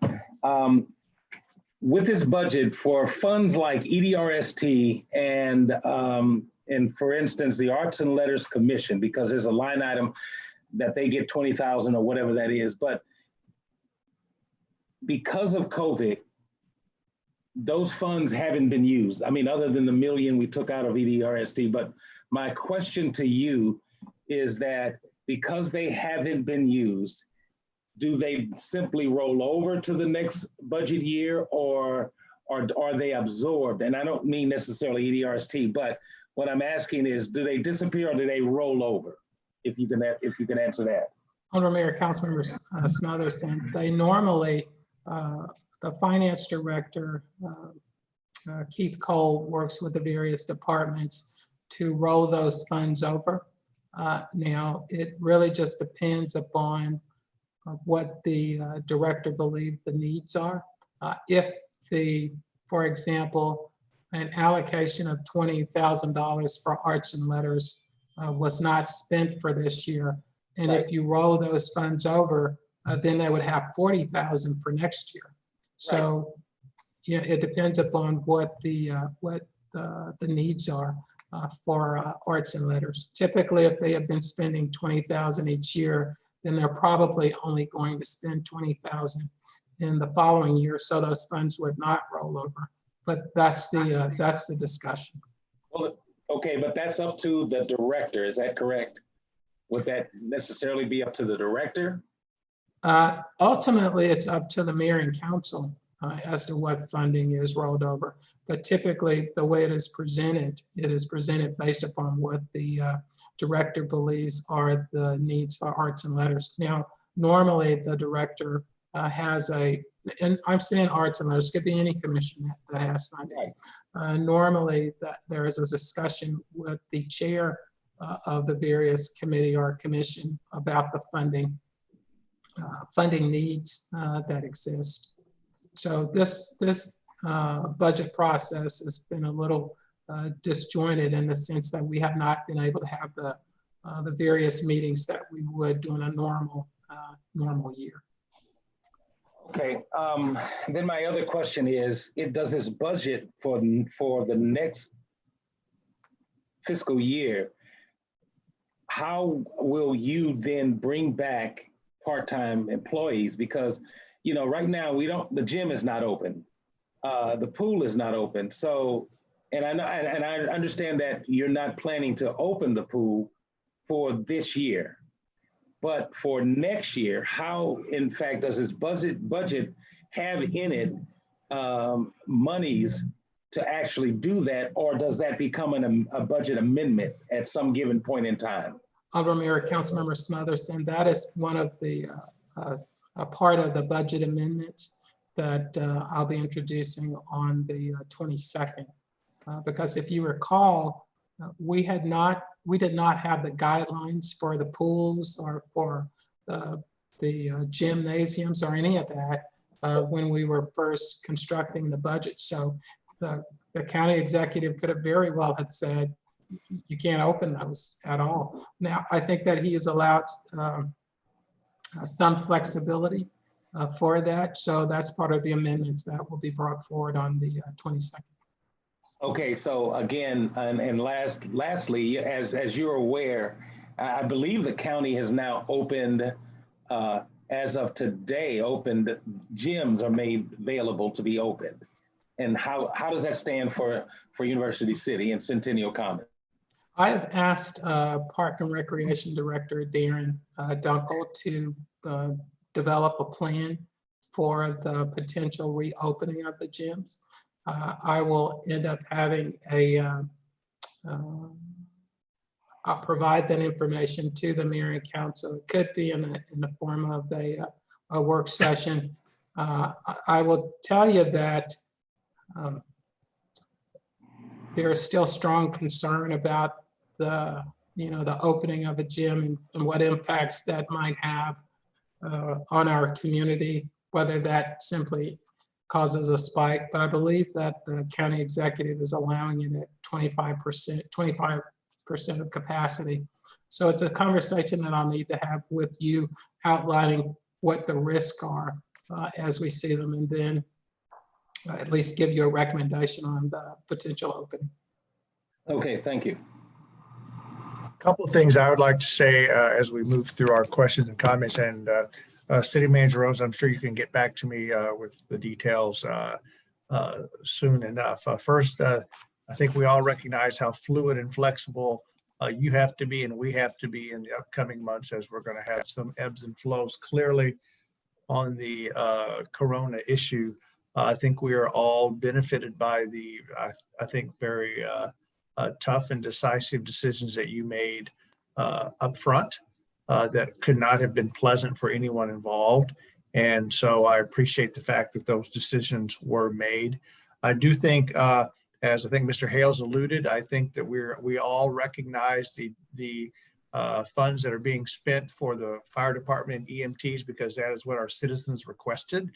With this budget for funds like EDRST and for instance, the Arts and Letters Commission, because there's a line item that they get 20,000 or whatever that is, but because of COVID, those funds haven't been used. I mean, other than the $1 million we took out of EDRST, but my question to you is that because they haven't been used, do they simply roll over to the next budget year or are they absorbed? And I don't mean necessarily EDRST, but what I'm asking is, do they disappear or do they roll over? If you can answer that. Honorable Mayor, Councilmember Smotherson, they normally, the finance director, Keith Cole, works with the various departments to roll those funds over. Now, it really just depends upon what the director believes the needs are. If for example, an allocation of $20,000 for arts and letters was not spent for this year, and right. if you roll those funds over, then they would have $40,000 for next year. So, right. Yeah, it depends upon what the needs are for arts and letters. Typically, if they have been spending $20,000 each year, then they're probably only going to spend $20,000 in the following year, so those funds would not roll over. But that's the discussion. Well, okay, but that's up to the director. Is that correct? Would that necessarily be up to the director? Ultimately, it's up to the mayor and council as to what funding is rolled over. But typically, the way it is presented based upon what the director believes are the needs for arts and letters. Now, normally the director has and I'm saying arts and letters, could be any commission that has funding. Normally, there is a discussion with the chair of the various committee or commission about the funding needs that exist. So this budget process has been a little disjointed in the sense that we have not been able to have the various meetings that we would during a normal year. Okay, then my other question is, does this budget for the next fiscal year, how will you then bring back part-time employees? Because, you know, right now the gym is not open. The pool is not open. So, and I know, and I understand that you're not planning to open the pool for this year. But for next year, how, in fact, does this budget have in it monies to actually do that, or does that become a budget amendment at some given point in time? Honorable Mayor, Councilmember Smotherson, that is one of the a part of the budget amendments that I'll be introducing on the 22nd. Because if you recall, we did not have the guidelines for the pools or for the gymnasiums or any of that when we were first constructing the budget. So the county executive could have very well had said, you can't open those at all. Now, I think that he has allowed some flexibility for that. So that's part of the amendments that will be brought forward on the 22nd. Okay, so again, and lastly, as you're aware, I believe the county has now opened, as of today, gyms are made available to be opened. And how does that stand for University City and Centennial Commons? I have asked Park and Recreation Director Darren Dunkel to develop a plan for the potential reopening of the gyms. I will end up having I'll provide that information to the mayor and council. It could be in the form of a work session. I will tell you that there is still strong concern about the opening of a gym and what impacts that might have on our community, whether that simply causes a spike. But I believe that the county executive is allowing it at 25% of capacity. So it's a conversation that I'll need to have with you, outlining what the risks are as we see them, and then at least give you a recommendation on the potential opening. Okay, thank you. A couple of things I would like to say as we move through our questions and comments, and City Manager Rose, I'm sure you can get back to me with the details soon enough. First, I think we all recognize how fluid and flexible you have to be and we have to be in the upcoming months, as we're going to have some ebbs and flows. Clearly, on the Corona issue, I think we are all benefited by the, I think, very tough and decisive decisions that you made up front that could not have been pleasant for anyone involved. And so I appreciate the fact that those decisions were made. I do think, as I think Mr. Hales alluded, I think that we all recognize the funds that are being spent for the fire department and EMTs, because that is what our citizens requested.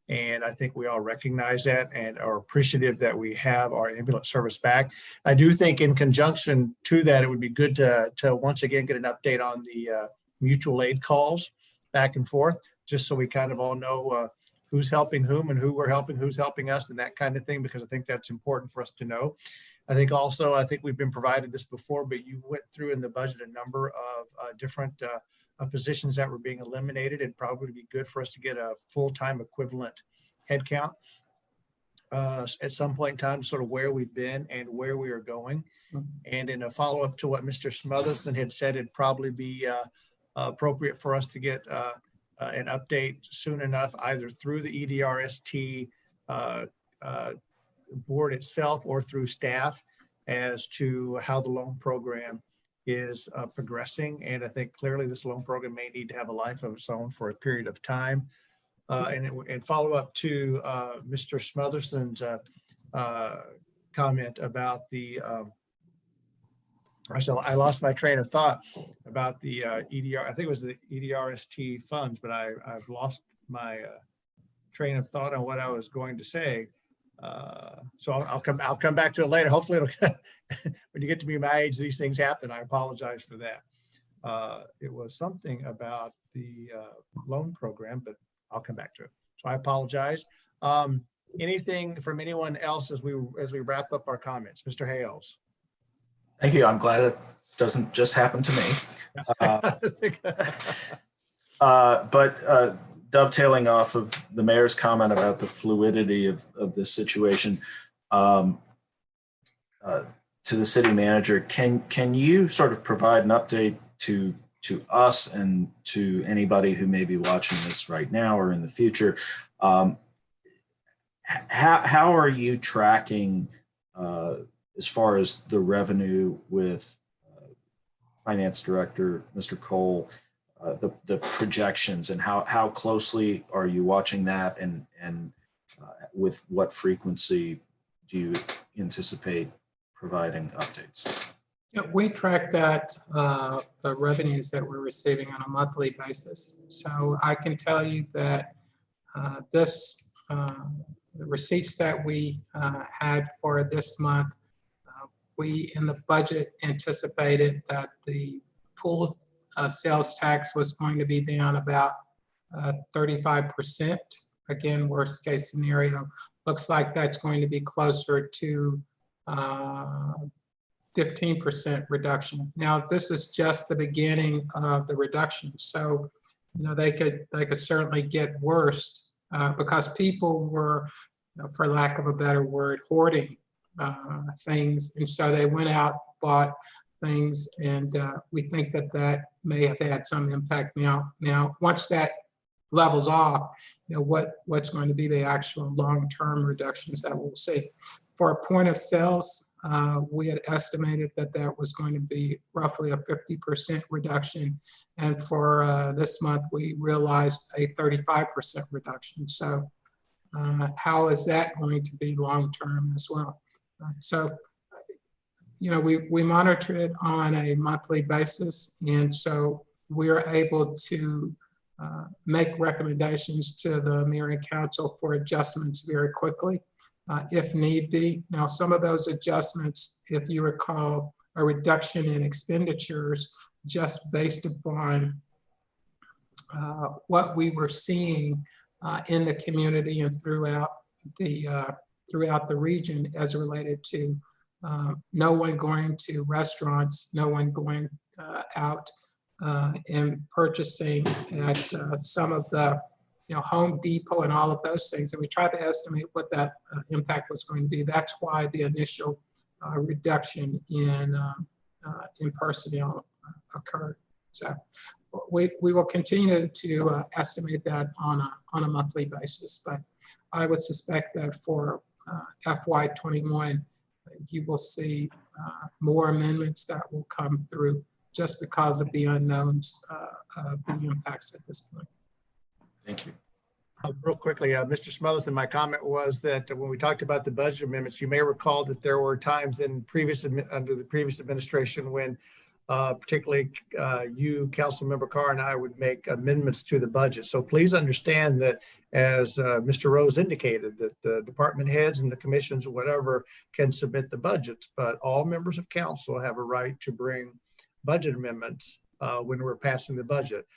And I think we all recognize that and are appreciative that we have our ambulance service back. I do think in conjunction to that, it would be good to once again get an update on the mutual aid calls back and forth, just so we kind of all know who's helping whom and who we're helping, who's helping us, and that kind of thing, because I think that's important for us to know. I think also, I think we've been provided this before, but you went through in the budget a number of different positions that were being eliminated. It'd probably be good for us to get a full-time equivalent headcount at some point in time, sort of where we've been and where we are going. And in a follow-up to what Mr. Smotherson had said, it'd probably be appropriate for us to get an update soon enough, either through the EDRST board itself or through staff, as to how the loan program is progressing. And I think clearly this loan program may need to have a life of its own for a period of time. And follow up to Mr. Smotherson's comment about the, I lost my train of thought about the EDR, I think it was the EDRST funds, but I've lost my train of thought on what I was going to say. So I'll come back to it later. Hopefully it'll, when you get to be my age, these things happen. I apologize for that. It was something about the loan program, but I'll come back to it. So I apologize. Anything from anyone else as we wrap up our comments? Mr. Hales. Thank you. I'm glad it doesn't just happen to me. But dovetailing off of the mayor's comment about the fluidity of this situation, to the city manager, can you sort of provide an update to us and to anybody who may be watching this right now or in the future? How are you tracking as far as the revenue with Finance Director Mr. Cole the projections, and how closely are you watching that, and with what frequency do you anticipate providing updates? Yeah, we track that, the revenues that we're receiving on a monthly basis. So I can tell you that the receipts that we had for this month, we in the budget anticipated that the pool sales tax was going to be down about 35%. Again, worst case scenario, looks like that's going to be closer to 15% reduction. Now, this is just the beginning of the reduction. So, they could certainly get worse because people were, for lack of a better word, hoarding things. And so they went out, bought things, and we think that may have had some impact now. Now, once that levels off, what's going to be the actual long-term reductions that we'll see. For a point of sales, we had estimated that was going to be roughly a 50% reduction. And for this month, we realized a 35% reduction. So how is that going to be long-term as well? We monitor it on a monthly basis. And so we're able to make recommendations to the mayor and council for adjustments very quickly, if need be. Now, some of those adjustments, if you recall, a reduction in expenditures just based upon what we were seeing in the community and throughout the region as related to no one going to restaurants, no one going out and purchasing at some of the Home Depot and all of those things. And we tried to estimate what that impact was going to be. That's why the initial reduction in personnel occurred. So we will continue to estimate that on a monthly basis. But I would suspect that for FY21, you will see more amendments that will come through just because of the unknowns of the impacts at this point. Thank you. Real quickly, Mr. Smothers, my comment was that when we talked about the budget amendments, you may recall that there were times under the previous administration when particularly you, Councilmember Carr, and I would make amendments to the budget. So please understand that, as Mr. Rose indicated, that the department heads and the commissions or whatever can submit the budgets, but all members of council have a right to bring budget amendments when we're passing the budget.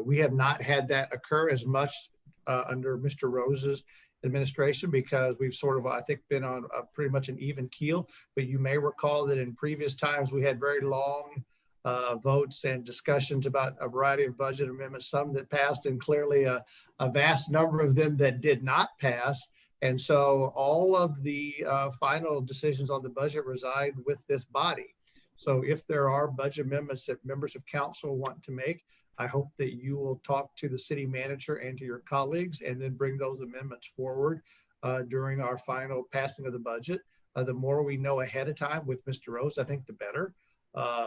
We have not had that occur as much under Mr. Rose's administration because we've sort of, I think, been on pretty much an even keel. But you may recall that in previous times we had very long votes and discussions about a variety of budget amendments, some that passed and clearly a vast number of them that did not pass. And so all of the final decisions on the budget reside with this body. So if there are budget amendments that members of council want to make, I hope that you will talk to the city manager and to your colleagues and then bring those amendments forward during our final passing of the budget. The more we know ahead of time with Mr. Rose, I think the better,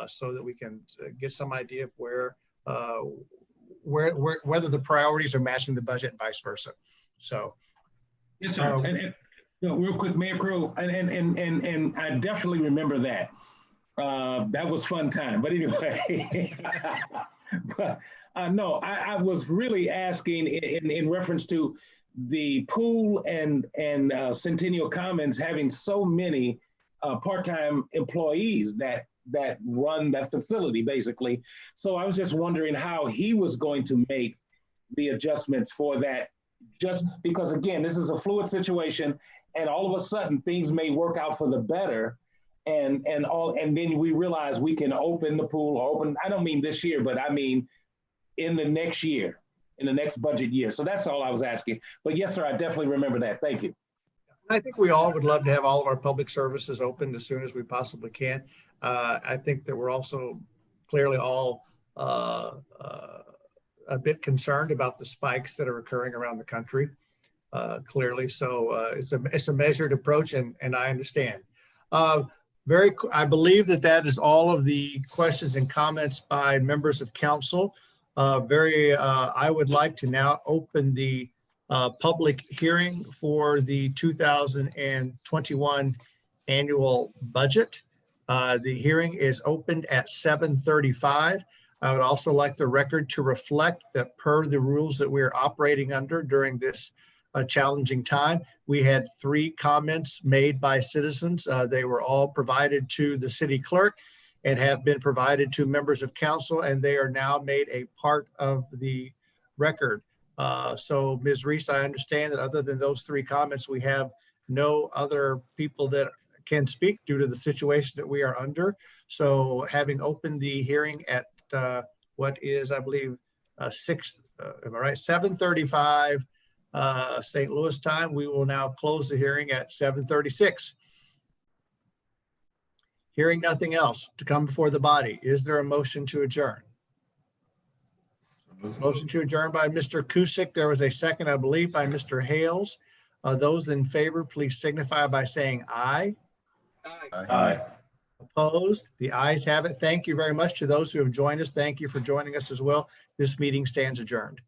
so that we can get some idea of whether the priorities are matching the budget and vice versa. So, yes, sir. And real quick, Mayor Crow, and I definitely remember that. That was fun time. But anyway. But no, I was really asking in reference to the pool and Centennial Commons having so many part-time employees that run that facility, basically. So I was just wondering how he was going to make the adjustments for that, just because, again, this is a fluid situation, and all of a sudden things may work out for the better. And then we realize we can open the pool or open, I don't mean this year, but I mean in the next year, in the next budget year. So that's all I was asking. But yes, sir, I definitely remember that. Thank you. I think we all would love to have all of our public services opened as soon as we possibly can. I think that we're also clearly all a bit concerned about the spikes that are occurring around the country, clearly. So it's a measured approach, and I understand. I believe that is all of the questions and comments by members of council. I would like to now open the public hearing for the 2021 annual budget. The hearing is opened at 7:35. I would also like the record to reflect that per the rules that we're operating under during this challenging time, we had 3 comments made by citizens. They were all provided to the city clerk and have been provided to members of council, and they are now made a part of the record. So Ms. Reese, I understand that other than those 3 comments, we have no other people that can speak due to the situation that we are under. So having opened the hearing at what is, I believe, 7:35 St. Louis time, we will now close the hearing at 7:36. Hearing nothing else to come before the body, is there a motion to adjourn? Motion to adjourn by Mr. Kusick. There was a second, I believe, by Mr. Hales. Those in favor, please signify by saying aye. Aye. Opposed? The ayes have it. Thank you very much to those who have joined us. Thank you for joining us as well. This meeting stands adjourned.